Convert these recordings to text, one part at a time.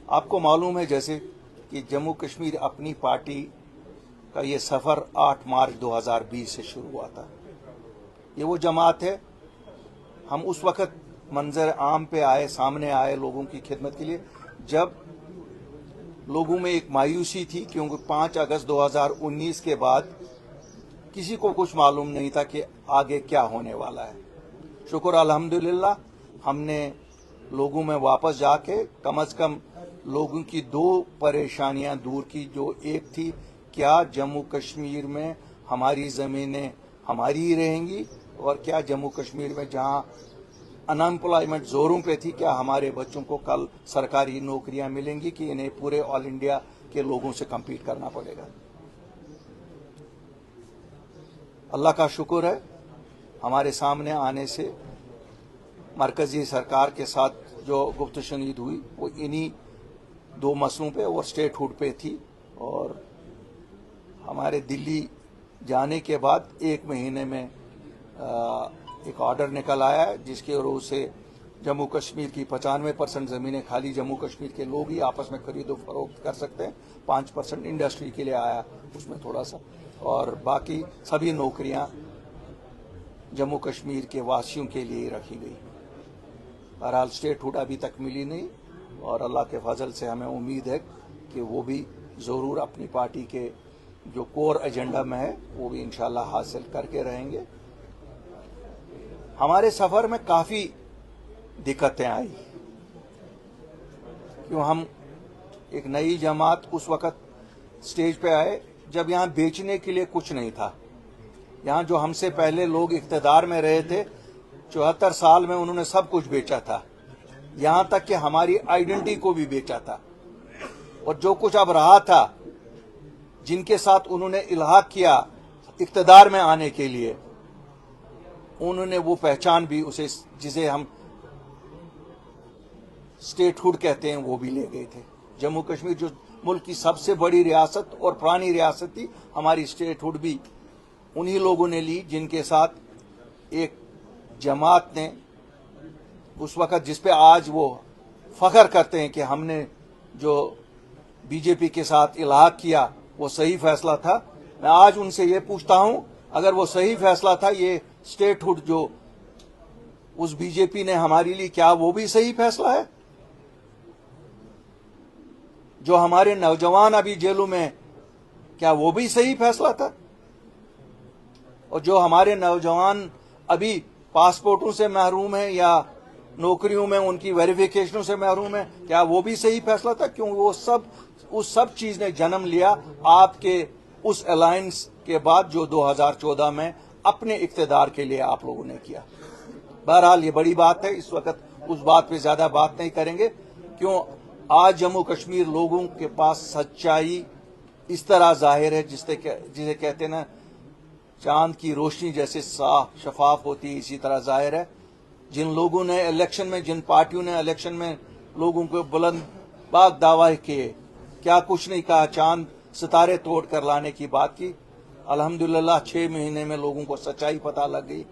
आपको मालूम है जैसे कि जम्मू कश्मीर अपनी पार्टी का ये सफ़र 8 मार्च 2020 से शुरू हुआ था। ये वो जमात है, हम उस वक़्त मंजर आम पे आए, सामने आए लोगों की खिदमत के लिए, जब लोगों में एक मायूसी थी, क्योंकि 5 अगस्त 2019 के बाद किसी को कुछ मालूम नहीं था कि आगे क्या होने वाला है। शुक्र अल्हम्दुलिल्लाह, हमने लोगों में वापस जाके कम से कम लोगों की 2 परेशानियां दूर की। जो एक थी, क्या जम्मू कश्मीर में हमारी ज़मीनें हमारी ही रहेंगी, और क्या जम्मू कश्मीर में जहां अनएम्प्लॉयमेंट जोरों पे थी, क्या हमारे बच्चों को कल सरकारी नौकरियां मिलेंगी कि इन्हें पूरे ऑल इंडिया के लोगों से कम्पीट करना पड़ेगा। अल्लाह का शुक्र है, हमारे सामने आने से मरकजी सरकार के साथ जो गुफ्तशनीद हुई वो इन्हीं 2 मसलों पे और स्टेटहुड पे थी। और हमारे दिल्ली जाने के बाद 1 महीने में एक ऑर्डर निकल आया है, जिसके वजह से जम्मू कश्मीर की 95% ज़मीनें खाली जम्मू कश्मीर के लोग ही आपस में खरीदो फरोख्त कर सकते हैं। 5% इंडस्ट्री के लिए आया, उसमें थोड़ा सा, और बाकी सभी नौकरियां जम्मू कश्मीर के वासियों के लिए रखी गई। बहरहाल स्टेटहुड अभी तक मिली नहीं, और अल्लाह के फजल से हमें उम्मीद है कि वो भी ज़रूर अपनी पार्टी के जो कोर एजेंडा में है वो भी इंशाल्लाह हासिल करके रहेंगे। हमारे सफ़र में काफ़ी दिक्कतें आई, क्यों हम एक नई जमात उस वक़्त स्टेज पे आए जब यहाँ बेचने के लिए कुछ नहीं था। यहाँ जो हमसे पहले लोग इख्तिदार में रहे थे, 74 साल में उन्होंने सब कुछ बेचा था, यहाँ तक कि हमारी आइडेंटिटी को भी बेचा था। और जो कुछ अब रहा था, जिनके साथ उन्होंने इल्हाक किया इख्तिदार में आने के लिए, उन्होंने वो पहचान भी उसे, जिसे हम स्टेटहुड कहते हैं, वो भी ले गए थे। जम्मू कश्मीर जो मुल्क की सबसे बड़ी रियासत और पुरानी रियासत थी, हमारी स्टेटहुड भी उन्हीं लोगों ने ली जिनके साथ एक जमात ने उस वक़्त, जिस पे आज वो फख्र करते हैं कि हमने जो बीजेपी के साथ इल्हाक किया वो सही फैसला था। मैं आज उनसे ये पूछता हूं, अगर वो सही फैसला था, ये स्टेटहुड जो उस बीजेपी ने हमारे लिए, क्या वो भी सही फैसला है? जो हमारे नौजवान अभी जेलों में, क्या वो भी सही फैसला था? और जो हमारे नौजवान अभी पासपोर्टों से महरूम हैं या नौकरियों में उनकी वेरिफिकेशनों से महरूम है, क्या वो भी सही फैसला था? क्यों वो उस सब चीज ने जन्म लिया आपके उस अलायंस के बाद जो 2014 में अपने इख्तिदार के लिए आप लोगों ने किया। बहरहाल ये बड़ी बात है, इस वक्त उस बात पे ज्यादा बात नहीं करेंगे। क्यों आज जम्मू कश्मीर लोगों के पास सच्चाई इस तरह जाहिर है, जिसे कहते हैं ना, चांद की रोशनी जैसे साफ शफाफ होती है, इसी तरह जाहिर है। जिन लोगों ने इलेक्शन में, जिन पार्टियों ने इलेक्शन में लोगों को बुलंद बाग दावा किए, क्या कुछ नहीं कहा, चांद सितारे तोड़ कर लाने की बात की, अल्हम्दुलिल्लाह 6 महीने में लोगों को सच्चाई पता लग गई।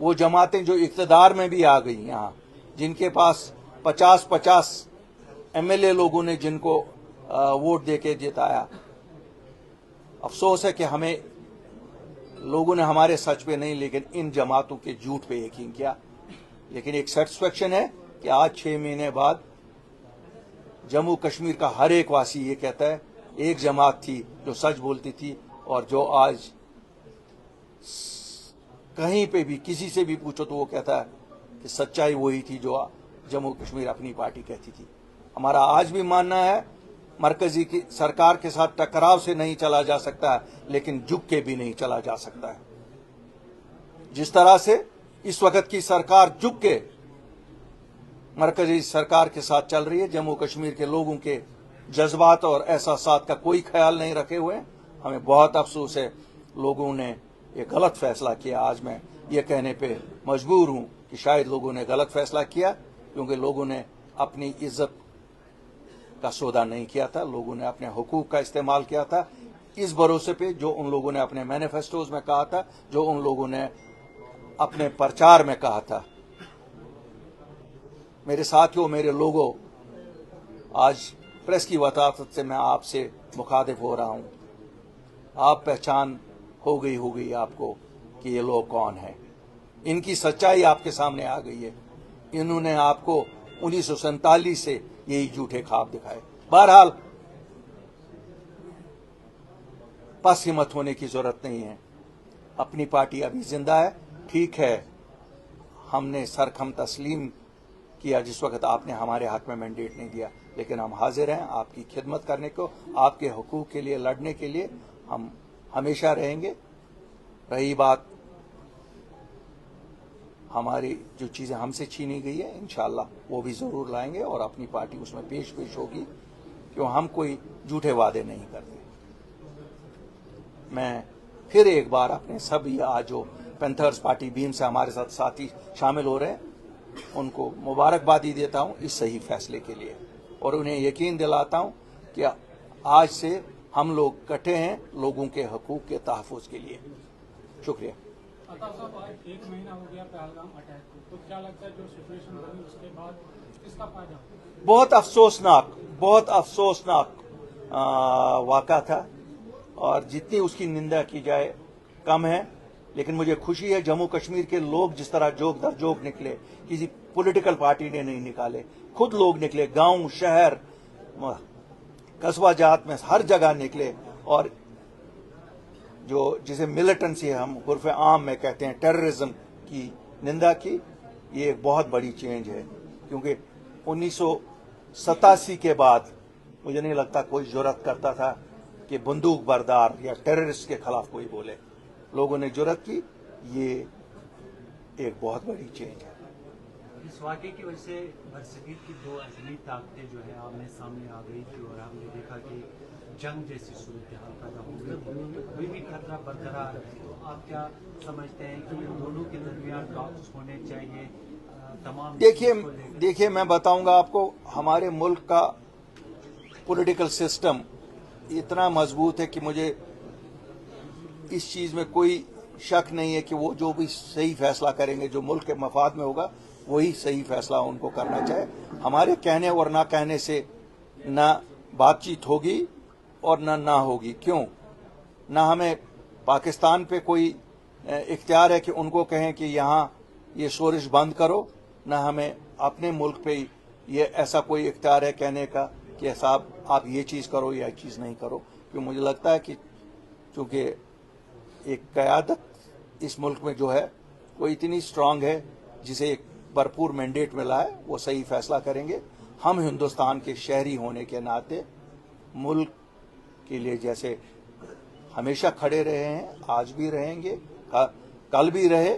वो जमातें जो इख्तिदार में भी आ गई यहाँ, जिनके पास 50-50 एमएलए लोगों ने जिनको वोट देके जिताया, अफसोस है कि हमें लोगों ने हमारे सच पे नहीं, लेकिन इन जमातों के झूठ पे यकीन किया। लेकिन एक सेटिस्फेक्शन है कि आज 6 महीने बाद जम्मू कश्मीर का हर एक वासी ये कहता है, एक जमात थी जो सच बोलती थी, और जो आज कहीं पे भी किसी से भी पूछो तो वो कहता है कि सच्चाई वही थी जो जम्मू कश्मीर अपनी पार्टी कहती थी। हमारा आज भी मानना है, मरकजी की सरकार के साथ टकराव से नहीं चला जा सकता है, लेकिन झुक के भी नहीं चला जा सकता है। जिस तरह से इस वक्त की सरकार झुक के मरकजी सरकार के साथ चल रही है, जम्मू कश्मीर के लोगों के जज्बात और एहसासात का कोई ख्याल नहीं रखे हुए, हमें बहुत अफसोस है। लोगों ने ये गलत फैसला किया। आज मैं ये कहने पे मजबूर हूं कि शायद लोगों ने गलत फैसला किया, क्योंकि लोगों ने अपनी इज्जत का सौदा नहीं किया था, लोगों ने अपने हुकूक का इस्तेमाल किया था, इस भरोसे पे जो उन लोगों ने अपने मैनिफेस्टोज में कहा था, जो उन लोगों ने अपने प्रचार में कहा था। मेरे साथियों, मेरे लोगों, आज प्रेस की वसातत से मैं आपसे मुखातिब हो रहा हूं। आप पहचान हो गई आपको कि ये लोग कौन हैं। इनकी सच्चाई आपके सामने आ गई है। इन्होंने आपको 1947 से यही झूठे ख्वाब दिखाए। बहरहाल बस हिम्मत होने की जरूरत नहीं है। अपनी पार्टी अभी जिंदा है। ठीक है, हमने सरखम तस्लीम किया जिस वक्त आपने हमारे हाथ में मैंडेट नहीं दिया, लेकिन हम हाजिर हैं आपकी खिदमत करने को, आपके हुकूक के लिए लड़ने के लिए हम हमेशा रहेंगे। रही बात हमारी जो चीजें हमसे छीनी गई है, इंशाअल्लाह वो भी जरूर लाएंगे और अपनी पार्टी उसमें पेश होगी, क्यों हम कोई झूठे वादे नहीं करते। मैं फिर एक बार अपने सभी आज जो पैंथर्स पार्टी भीम से हमारे साथ साथी शामिल हो रहे हैं, उनको मुबारकबादी देता हूं इस सही फैसले के लिए, और उन्हें यकीन दिलाता हूं कि आज से हम लोग इकट्ठे हैं लोगों के हकूक के तहफ़्फ़ुज़ के लिए। शुक्रिया। अता साहब, आज 1 महीना हो गया पहलगाम अटैक को, तो क्या लगता है जो सिचुएशन बनी उसके बाद किसका फायदा? बहुत अफसोसनाक वाक़ा था, और जितनी उसकी निंदा की जाए कम है। लेकिन मुझे खुशी है जम्मू कश्मीर के लोग जिस तरह जोग दर जोग निकले, किसी पॉलिटिकल पार्टी ने नहीं निकाले, खुद लोग निकले, गांव शहर कस्बा जात में हर जगह निकले, और जो जिसे मिलिटेंसी हम उर्फ आम में कहते हैं टेररिज्म की निंदा की। ये एक बहुत बड़ी चेंज है, क्योंकि 1987 के बाद मुझे नहीं लगता कोई जुर्रत करता था कि बंदूक बरदार या टेररिस्ट के खिलाफ कोई बोले। लोगों ने जुर्रत की। ये एक बहुत बड़ी चेंज है। इस वाक़े की वजह से बरसगीर की दो अज़ली ताकतें जो है आमने सामने आ गई थी, और हमने देखा कि जंग जैसी सूरत हाल पैदा हो गई, कोई भी खतरा बरकरार है। तो आप क्या समझते हैं कि इन दोनों के दरमियान टॉक्स होने चाहिए? तमाम देखिए मैं बताऊंगा आपको, हमारे मुल्क का पॉलिटिकल सिस्टम इतना मजबूत है कि मुझे इस चीज में कोई शक नहीं है कि वो जो भी सही फैसला करेंगे, जो मुल्क के मफाद में होगा, वही सही फैसला उनको करना चाहिए। हमारे कहने और ना कहने से ना बातचीत होगी और ना होगी। क्यों? ना हमें पाकिस्तान पे कोई इख्तियार है कि उनको कहें कि यहाँ ये शोरिश बंद करो, ना हमें अपने मुल्क पे ये ऐसा कोई इख्तियार है कहने का कि साहब आप ये चीज़ करो या चीज़ नहीं करो। क्यों? मुझे लगता है कि चूँकि एक क़यादत इस मुल्क में जो है वो इतनी स्ट्रांग है, जिसे एक भरपूर मैंडेट मिला है, वो सही फैसला करेंगे। हम हिंदुस्तान के शहरी होने के नाते मुल्क के लिए जैसे हमेशा खड़े रहे हैं, आज भी रहेंगे, कल भी रहे,